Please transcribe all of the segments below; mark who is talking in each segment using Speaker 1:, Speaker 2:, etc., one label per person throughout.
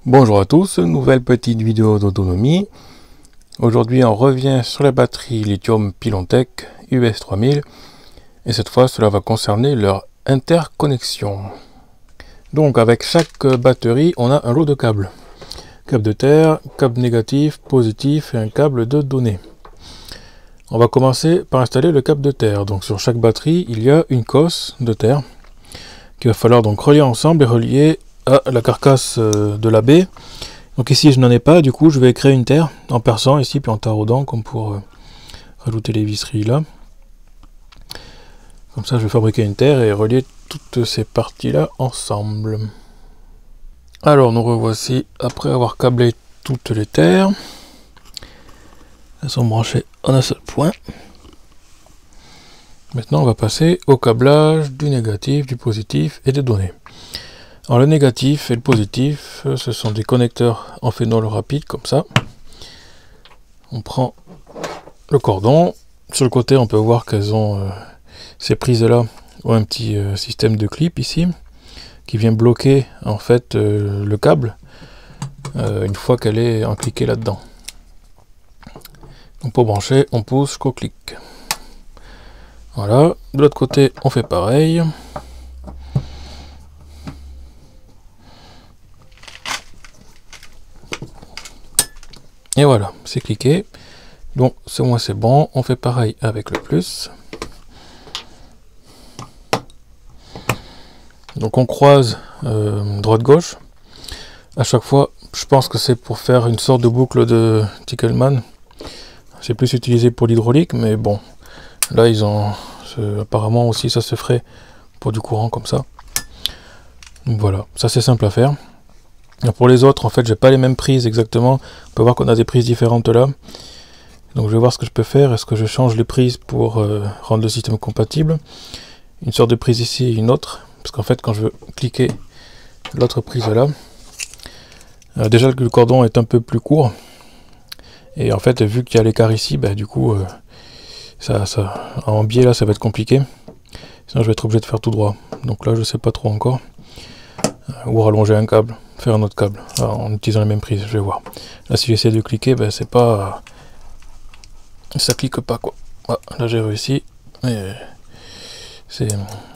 Speaker 1: Bonjour à tous, nouvelle petite vidéo d'autonomie. Aujourd'hui on revient sur la batterie lithium Pilontech US 3000 et cette fois cela va concerner leur interconnexion. Donc avec chaque batterie on a un lot de câbles. Câble de terre, câble négatif, positif et un câble de données. On va commencer par installer le câble de terre. Donc sur chaque batterie il y a une cosse de terre qu'il va falloir donc relier ensemble et relier à la carcasse de la baie. Donc ici je n'en ai pas, du coup je vais créer une terre en perçant ici puis en taraudant comme pour rajouter les visseries là. Comme ça je vais fabriquer une terre et relier toutes ces parties là ensemble. Alors nous revoici après avoir câblé toutes les terres. Elles sont branchées en un seul point. Maintenant on va passer au câblage du négatif, du positif et des données. Alors le négatif et le positif, ce sont des connecteurs en phénol rapide comme ça. On prend le cordon. Sur le côté, on peut voir qu'elles ont ces prises-là ont un petit système de clip ici qui vient bloquer en fait le câble une fois qu'elle est encliquée là-dedans. Donc pour brancher, on pousse jusqu'au clic. Voilà. De l'autre côté, on fait pareil. Et voilà, c'est cliqué. Donc, c'est bon. On fait pareil avec le plus. Donc, on croise droite-gauche. À chaque fois, je pense que c'est pour faire une sorte de boucle de Tickelman. C'est plus utilisé pour l'hydraulique, mais bon. Là, ils ont... apparemment aussi, ça se ferait pour du courant comme ça. Donc, voilà, ça c'est simple à faire. Pour les autres, en fait, j'ai pas les mêmes prises exactement. On peut voir qu'on a des prises différentes là. Donc, je vais voir ce que je peux faire. Est-ce que je change les prises pour rendre le système compatible? Une sorte de prise ici et une autre. Parce qu'en fait, quand je veux cliquer l'autre prise là, déjà le cordon est un peu plus court. Et en fait, vu qu'il y a l'écart ici, bah, du coup, en biais là, ça va être compliqué. Sinon, je vais être obligé de faire tout droit. Donc là, je sais pas trop encore. Ou rallonger un câble, faire un autre câble en utilisant les mêmes prises, je vais voir. Là si j'essaie de cliquer, ben c'est pas, ça clique pas quoi. Ah, là j'ai réussi, mais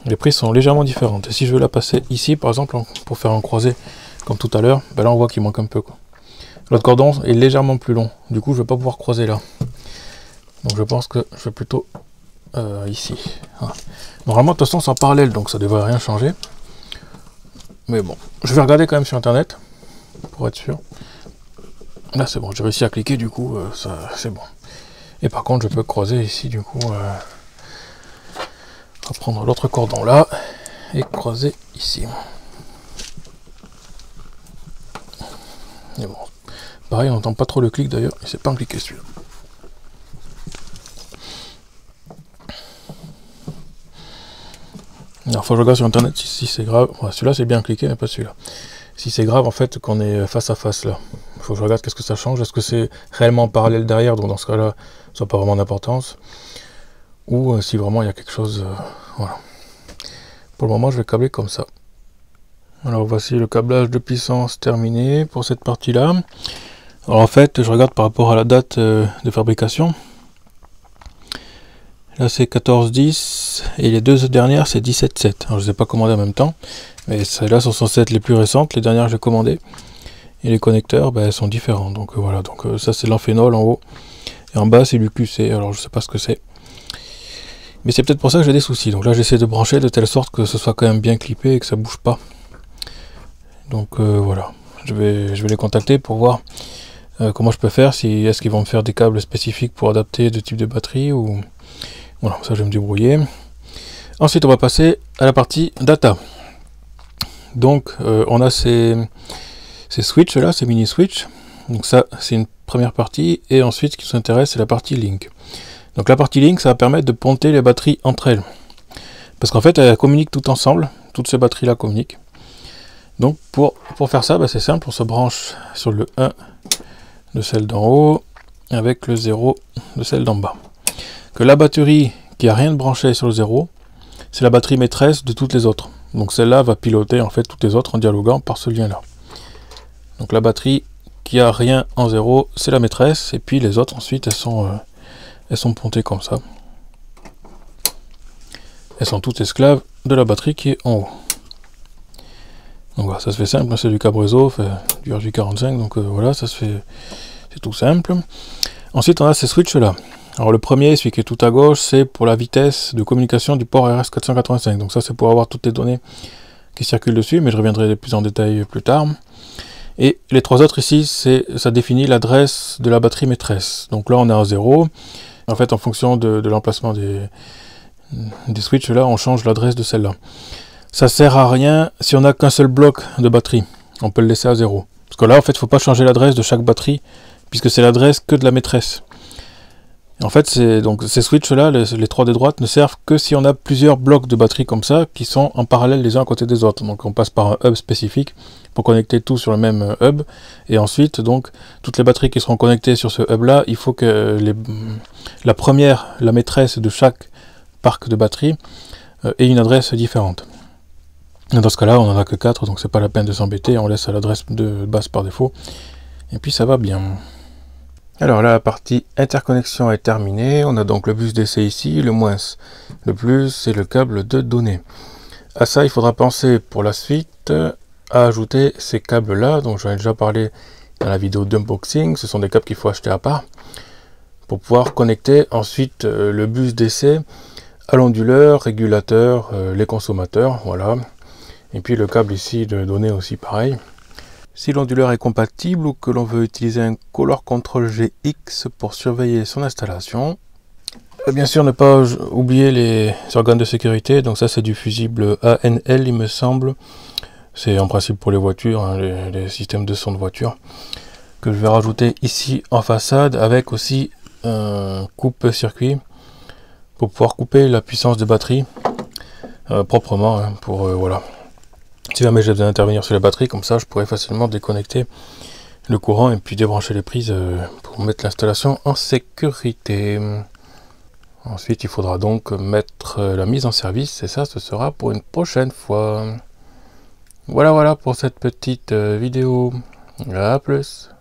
Speaker 1: les prises sont légèrement différentes. Et si je veux la passer ici par exemple pour faire un croisé comme tout à l'heure, ben là on voit qu'il manque un peu quoi. L'autre cordon est légèrement plus long, du coup je vais pas pouvoir croiser là. Donc je pense que je vais plutôt ici. Ah. Normalement de toute façon c'est en parallèle, donc ça devrait rien changer. Mais bon, je vais regarder quand même sur internet pour être sûr. Là c'est bon, j'ai réussi à cliquer, du coup ça c'est bon. Et par contre je peux croiser ici du coup, reprendre l'autre cordon là et croiser ici. Et bon, pareil on n'entend pas trop le clic d'ailleurs, il s'est pas cliqué celui-là. Alors faut que je regarde sur internet si c'est grave. Ouais, celui-là c'est bien cliqué mais pas celui-là. Si c'est grave en fait qu'on est face à face là. Il faut que je regarde qu'est-ce que ça change. Est-ce que c'est réellement parallèle derrière, donc dans ce cas-là ça n'a pas vraiment d'importance. Ou si vraiment il y a quelque chose. Voilà. Pour le moment je vais câbler comme ça. Alors voici le câblage de puissance terminé pour cette partie-là. Alors en fait je regarde par rapport à la date de fabrication. Là c'est 14-10 et les deux dernières c'est 17-7. Alors je les ai pas commandées en même temps, mais celles-là sont censées être les plus récentes, les dernières que j'ai commandées. Et les connecteurs elles sont différents. Donc voilà, donc ça c'est l'amphénol en haut. Et en bas c'est l'UQC, alors je sais pas ce que c'est. Mais c'est peut-être pour ça que j'ai des soucis. Donc là j'essaie de brancher de telle sorte que ce soit quand même bien clippé et que ça bouge pas. Donc voilà, je vais les contacter pour voir comment je peux faire, si est-ce qu'ils vont me faire des câbles spécifiques pour adapter de type de batterie ou... Voilà, ça je vais me débrouiller. Ensuite on va passer à la partie data. Donc on a ces switches là, ces mini switches. Donc ça c'est une première partie. Et ensuite ce qui nous intéresse c'est la partie link. Donc la partie link ça va permettre de ponter les batteries entre elles. Parce qu'en fait elles communiquent toutes ensemble. Toutes ces batteries là communiquent. Donc pour faire ça c'est simple, on se branche sur le 1 de celle d'en haut avec le 0 de celle d'en bas. Que la batterie qui a rien de branché sur le 0, c'est la batterie maîtresse de toutes les autres. Donc celle-là va piloter en fait toutes les autres en dialoguant par ce lien-là. Donc la batterie qui a rien en 0, c'est la maîtresse, et puis les autres ensuite elles sont pontées comme ça. Elles sont toutes esclaves de la batterie qui est en haut. Donc voilà, ça se fait simple, c'est du câble réseau, du RJ45, donc voilà, ça se fait, c'est tout simple. Ensuite on a ces switches là. Alors le premier, celui qui est tout à gauche, c'est pour la vitesse de communication du port RS485. Donc ça c'est pour avoir toutes les données qui circulent dessus, mais je reviendrai plus en détail plus tard. Et les trois autres ici, ça définit l'adresse de la batterie maîtresse. Donc là on est à 0. En fait en fonction de l'emplacement des switches là, on change l'adresse de celle-là. Ça sert à rien si on n'a qu'un seul bloc de batterie. On peut le laisser à 0. Parce que là en fait il ne faut pas changer l'adresse de chaque batterie, puisque c'est l'adresse que de la maîtresse. En fait, donc ces switches-là, les trois de droite, ne servent que si on a plusieurs blocs de batterie comme ça, qui sont en parallèle les uns à côté des autres. Donc on passe par un hub spécifique pour connecter tout sur le même hub. Et ensuite, donc, toutes les batteries qui seront connectées sur ce hub-là, il faut que la première, la maîtresse de chaque parc de batterie, ait une adresse différente. Et dans ce cas-là, on n'en a que 4, donc c'est pas la peine de s'embêter, on laisse à l'adresse de base par défaut. Et puis ça va bien. Alors là, la partie interconnexion est terminée. On a donc le bus DC ici, le moins, le plus, c'est le câble de données. À ça, il faudra penser pour la suite à ajouter ces câbles-là, dont j'en ai déjà parlé dans la vidéo d'unboxing. Ce sont des câbles qu'il faut acheter à part pour pouvoir connecter ensuite le bus DC à l'onduleur, régulateur, les consommateurs, voilà. Et puis le câble ici de données aussi pareil. Si l'onduleur est compatible ou que l'on veut utiliser un Color Control GX pour surveiller son installation. Bien sûr, ne pas oublier les organes de sécurité. Donc ça, c'est du fusible ANL, il me semble. C'est en principe pour les voitures, hein, les systèmes de son de voiture. Que je vais rajouter ici en façade avec aussi un coupe-circuit pour pouvoir couper la puissance de batterie proprement. Hein, voilà. Si jamais j'ai besoin d'intervenir sur la batterie, comme ça je pourrais facilement déconnecter le courant et puis débrancher les prises pour mettre l'installation en sécurité. Ensuite il faudra donc mettre la mise en service et ça ce sera pour une prochaine fois. Voilà pour cette petite vidéo. À plus.